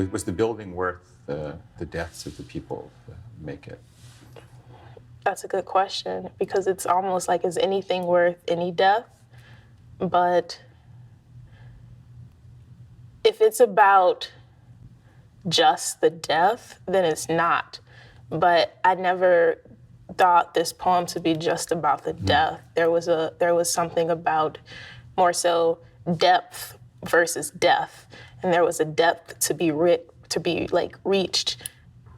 Was the building worth the deaths of the people to make it? That's a good question, because it's almost like, is anything worth any death? But if it's about just the death, then it's not. But I never thought this poem to be just about the death. There was something about more so depth versus death, and there was a depth to be reached,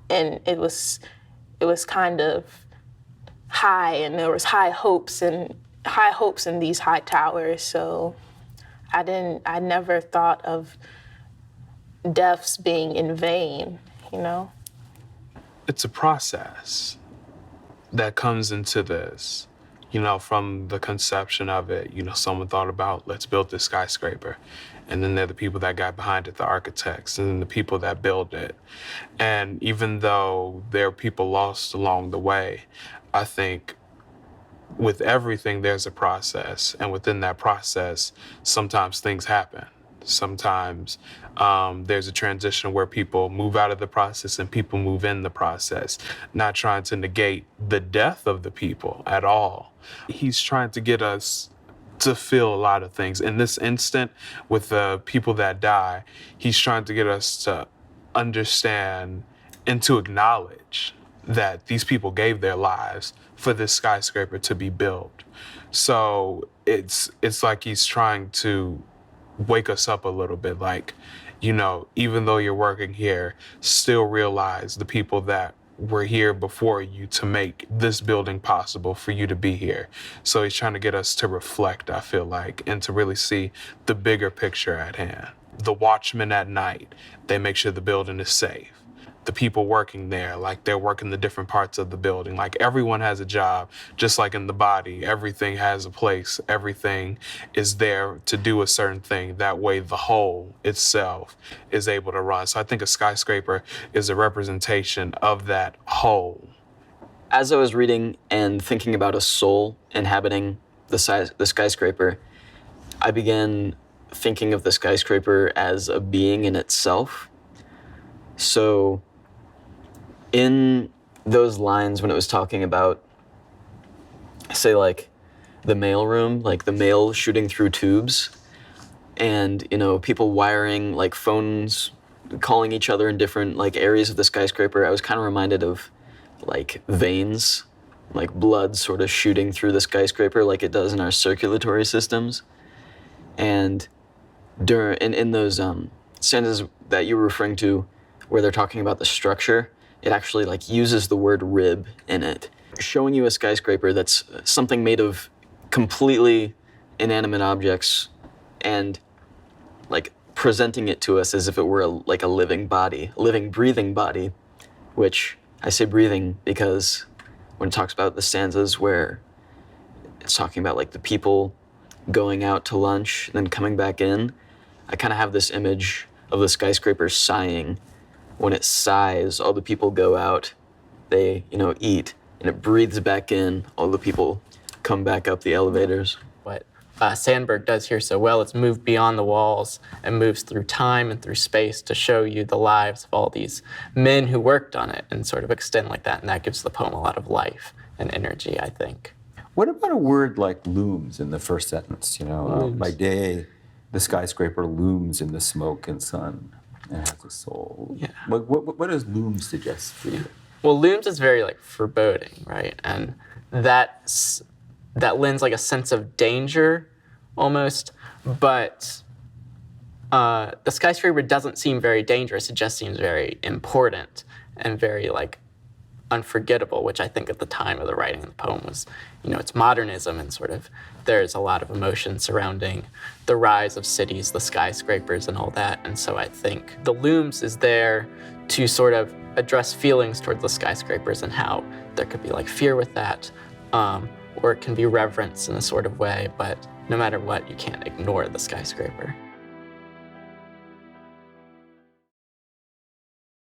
and it was kind of high, and there was high hopes in these high towers. So I never thought of deaths being in vain, you know? It's a process that comes into this, you know, from the conception of it. You know, someone thought about, let's build this skyscraper. And then there are the people that got behind it, the architects, and then the people that built it. And even though there are people lost along the way, I think with everything, there's a process. And within that process, sometimes things happen. Sometimes there's a transition where people move out of the process and people move in the process, not trying to negate the death of the people at all. He's trying to get us to feel a lot of things. In this instant, with the people that die, he's trying to get us to understand and to acknowledge that these people gave their lives for this skyscraper to be built. So it's like he's trying to wake us up a little bit, like, you know, even though you're working here, still realize the people that were here before you to make this building possible for you to be here. So he's trying to get us to reflect, I feel like, and to really see the bigger picture at hand. The watchmen at night, they make sure the building is safe. The people working there, like they're working the different parts of the building. Like everyone has a job, just like in the body, everything has a place. Everything is there to do a certain thing. That way the whole itself is able to run. So I think a skyscraper is a representation of that whole. As I was reading and thinking about a soul inhabiting the skyscraper, I began thinking of the skyscraper as a being in itself. So in those lines, when it was talking about, say, like the mail room, like the mail shooting through tubes, and, you know, people wiring like phones, calling each other in different like areas of the skyscraper, I was kind of reminded of like veins, like blood sort of shooting through the skyscraper like it does in our circulatory systems. And in those stanzas that you were referring to, where they're talking about the structure, it actually like uses the word rib in it, showing you a skyscraper that's something made of completely inanimate objects and like presenting it to us as if it were like a living body, a living, breathing body, which I say breathing because when it talks about the stanzas where it's talking about like the people going out to lunch, then coming back in, I kind of have this image of the skyscraper sighing. When it sighs, all the people go out, they, you know, eat, and it breathes back in, all the people come back up the elevators. What Sandburg does here so well is move beyond the walls and moves through time and through space to show you the lives of all these men who worked on it and sort of extend like that, and that gives the poem a lot of life and energy, I think. What about a word like looms in the first sentence? You know, by day, the skyscraper looms in the smoke and sun. It has a soul. Yeah. What does loom suggest for you? Well, looms is very like foreboding, right? And that lends like a sense of danger almost, but the skyscraper doesn't seem very dangerous. It just seems very important and very like unforgettable, which I think at the time of the writing of the poem was, you know, it's modernism and sort of there's a lot of emotion surrounding the rise of cities, the skyscrapers and all that. And so I think the looms is there to sort of address feelings towards the skyscrapers and how there could be like fear with that, or it can be reverence in a sort of way, but no matter what, you can't ignore the skyscraper.